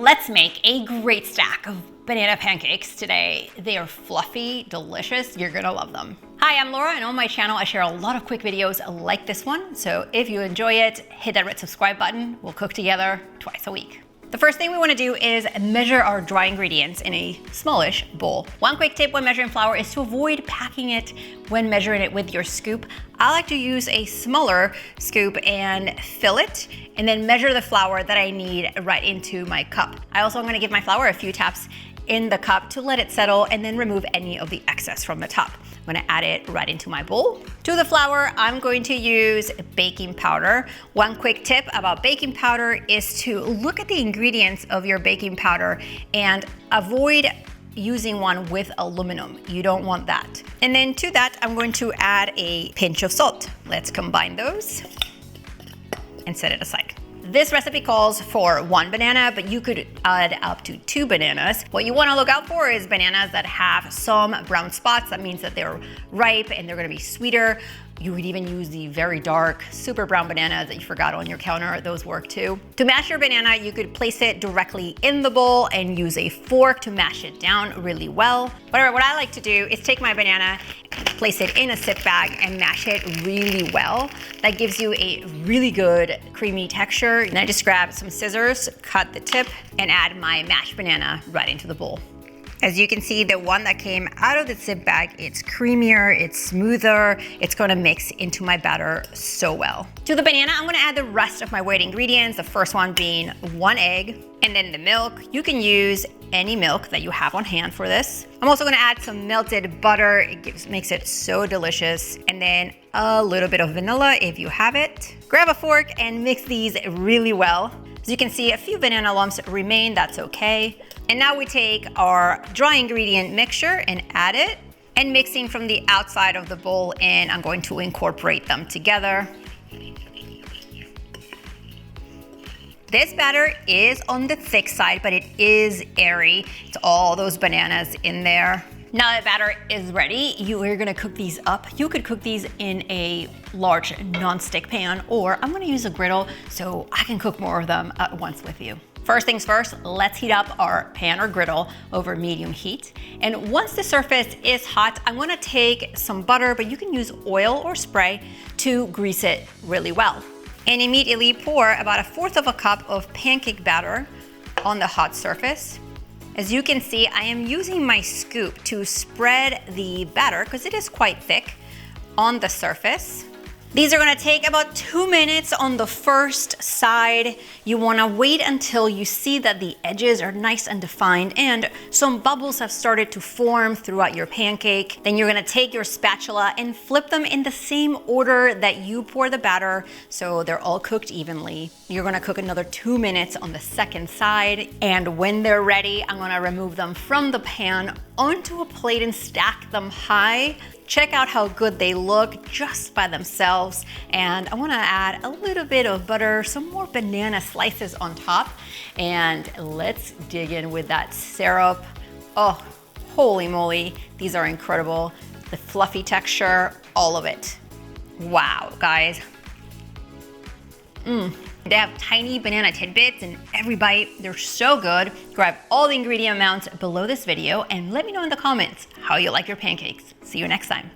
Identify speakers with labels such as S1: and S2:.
S1: Let's make a great stack of banana pancakes today. They are fluffy, delicious. You're gonna love them. Hi, I'm Laura, and on my channel, I share a lot of quick videos like this one. So if you enjoy it, hit that red subscribe button. We'll cook together twice a week. The first thing we want to do is measure our dry ingredients in a smallish bowl. One quick tip when measuring flour is to avoid packing it when measuring it with your scoop. I like to use a smaller scoop and fill it, and then measure the flour that I need right into my cup. I also am going to give my flour a few taps in the cup to let it settle and then remove any of the excess from the top. I'm gonna add it right into my bowl. To the flour, I'm going to use baking powder. One quick tip about baking powder is to look at the ingredients of your baking powder and avoid using one with aluminum. You don't want that. And then to that, I'm going to add a pinch of salt. Let's combine those and set it aside. This recipe calls for 1 banana, but you could add up to 2 bananas. What you want to look out for is bananas that have some brown spots. That means that they're ripe and they're going to be sweeter. You could even use the very dark, super brown bananas that you forgot on your counter. Those work too. To mash your banana, you could place it directly in the bowl and use a fork to mash it down really well. But what I like to do is take my banana, place it in a zip bag and mash it really well. That gives you a really good creamy texture. And I just grab some scissors, cut the tip, and add my mashed banana right into the bowl. As you can see, the one that came out of the zip bag, it's creamier, it's smoother, it's gonna mix into my batter so well. To the banana, I'm gonna add the rest of my weight ingredients, the first one being 1 egg, and then the milk. You can use any milk that you have on hand for this. I'm also gonna add some melted butter. It makes it so delicious. And then a little bit of vanilla if you have it. Grab a fork and mix these really well. As you can see, a few banana lumps remain, that's okay. And now we take our dry ingredient mixture and add it, and mixing from the outside of the bowl in, I'm going to incorporate them together. This batter is on the thick side, but it is airy. It's all those bananas in there. Now that batter is ready, you're gonna cook these up. You could cook these in a large non-stick pan, or I'm gonna use a griddle so I can cook more of them at once with you. First things first, let's heat up our pan or griddle over medium heat. And once the surface is hot, I'm gonna take some butter, but you can use oil or spray to grease it really well. And immediately pour about 1/4 cup of pancake batter on the hot surface. As you can see, I am using my scoop to spread the batter, because it is quite thick, on the surface. These are gonna take about 2 minutes on the first side. You wanna wait until you see that the edges are nice and defined and some bubbles have started to form throughout your pancake. Then you're gonna take your spatula and flip them in the same order that you pour the batter so they're all cooked evenly. You're gonna cook another 2 minutes on the second side, and when they're ready, I'm gonna remove them from the pan onto a plate and stack them high. Check out how good they look just by themselves. And I wanna add a little bit of butter, some more banana slices on top, and let's dig in with that syrup. Oh, holy moly, these are incredible. The fluffy texture, all of it. Wow, guys. They have tiny banana tidbits in every bite. They're so good. Grab all the ingredient amounts below this video and let me know in the comments how you like your pancakes. See you next time.